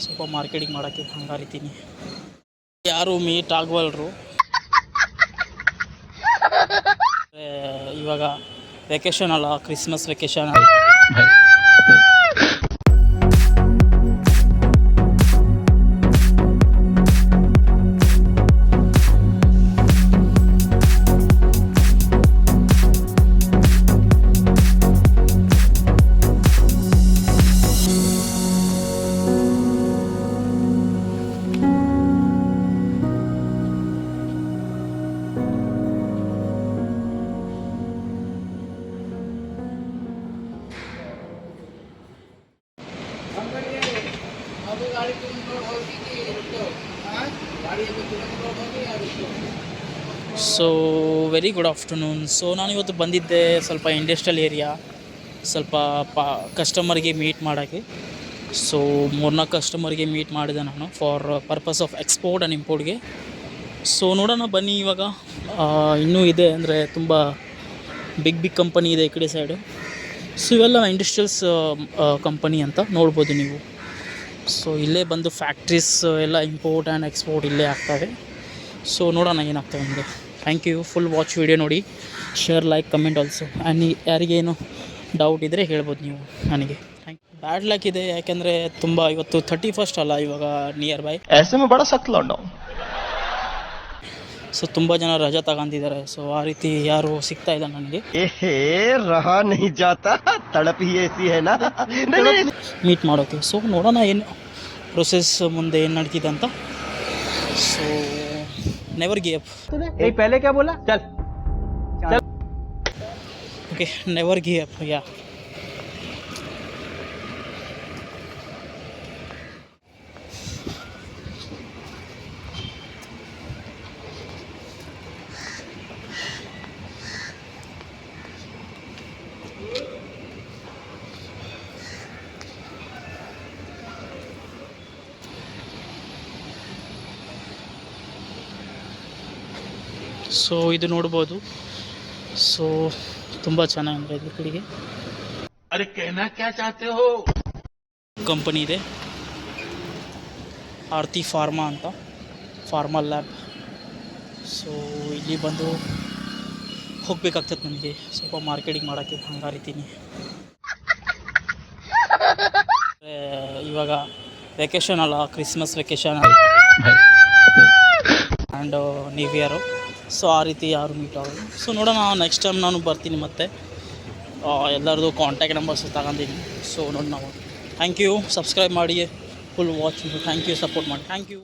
ಸ್ವಲ್ಪ ಮಾರ್ಕೆಟಿಂಗ್ ಮಾಡೋಕ್ಕೆ ಹಂಗಾರಿತೀನಿ. ಯಾರು ಮೀಟ್ ಆಗವಲ್ರು. ಇವಾಗ ವೆಕೇಶನ್ ಅಲ್ಲ, Christmas vacation. So very good afternoon. So ನಾನಿವತ್ತು ಬಂದಿದ್ದೆ ಸ್ವಲ್ಪ ಇಂಡಸ್ಟ್ರಿಯಲ್ ಏರಿಯಾ, ಸ್ವಲ್ಪ ಕಸ್ಟಮರ್ಗೆ ಮೀಟ್ ಮಾಡೋಕ್ಕೆ. ಸೊ 3-4 ಕಸ್ಟಮರ್ಗೆ ಮೀಟ್ ಮಾಡಿದೆ ನಾನು for purpose of export and ಇಂಪೋರ್ಟ್ಗೆ. ಸೊ ನೋಡೋಣ ಬನ್ನಿ. ಇವಾಗ ಇನ್ನೂ ಇದೆ ಅಂದರೆ ತುಂಬ ಬಿಗ್ ಕಂಪನಿ ಇದೆ ಈ ಕಡೆ ಸೈಡು. ಸೊ ಇವೆಲ್ಲ ಇಂಡಸ್ಟ್ರಿಯಲ್ಸ್ ಕಂಪನಿ ಅಂತ ನೋಡ್ಬೋದು ನೀವು. ಸೊ ಇಲ್ಲೇ ಬಂದು ಫ್ಯಾಕ್ಟ್ರೀಸ್ ಎಲ್ಲ ಇಂಪೋರ್ಟ್ ಆ್ಯಂಡ್ ಎಕ್ಸ್ಪೋರ್ಟ್ ಇಲ್ಲೇ ಆಗ್ತವೆ. ಸೊ ನೋಡೋಣ ಏನಾಗ್ತವೆ ಅಂದರೆ. Thank you. Full watch video ನೋಡಿ, share, like, comment also. And ಯಾರಿಗೇನು ಡೌಟ್ ಇದ್ದರೆ ಹೇಳ್ಬೋದು ನೀವು ನನಗೆ. Thank you. ಬ್ಯಾಡ್ ಲಕ್ ಇದೆ, ಯಾಕೆಂದರೆ ತುಂಬ ಇವತ್ತು 31st ಅಲ್ಲ, ಇವಾಗ ನಿಯರ್ ಬೈ ಸೊ ತುಂಬ ಜನ ರಜಾ ತಗೊಂತಿದ್ದಾರೆ. ಸೊ ಆ ರೀತಿ ಯಾರು ಸಿಗ್ತಾ ಇಲ್ಲ ನನಗೆ ಮೀಟ್ ಮಾಡೋಕ್ಕೆ. ಸೊ ನೋಡೋಣ ಏನು ಪ್ರೊಸೆಸ್ ಮುಂದೆ ಏನು ನಡೀತಿದೆ ಅಂತ. So never give up. पहले क्या बोला? चल okay, never give up. Yeah so ಇದು ನೋಡ್ಬೋದು. ಸೊ ತುಂಬ ಚೆನ್ನಾಗಿದೆ ಇದ್ರ ಕಡೆಗೆ. ಕಂಪನಿ ಇದೆ ಆರ್ತಿ ಫಾರ್ಮಾ ಅಂತ, ಫಾರ್ಮಲ್ ಲ್ಯಾಬ್. ಸೊ ಇಲ್ಲಿ ಬಂದು ಹೋಗ್ಬೇಕಾಗ್ತದೆ ನನಗೆ ಸ್ವಲ್ಪ ಮಾರ್ಕೆಟಿಂಗ್ ಮಾಡೋಕ್ಕೆ ಹಂಗಾರಿತೀನಿ. ಇವಾಗ ವೆಕೇಶನ್ ಅಲ್ಲ, Christmas vacation and new year. So ಆ ರೀತಿ ಯಾರು ಮೀಟ್ ಆಗೋದು. ಸೊ ನೋಡೋಣ, ನೆಕ್ಸ್ಟ್ ಟೈಮ್ ನಾನು ಬರ್ತೀನಿ ಮತ್ತೆ ಎಲ್ಲರದು ಕಾಂಟ್ಯಾಕ್ಟ್ ನಂಬರ್ಸ್ ತಗೊಂಡಿದ್ದೀನಿ. ಸೊ ನೋಡಿ ನಾವು. Thank you. ಸಬ್ಸ್ಕ್ರೈಬ್ ಮಾಡಿ, full watch. Thank you, support ಮಾಡಿ. Thank you.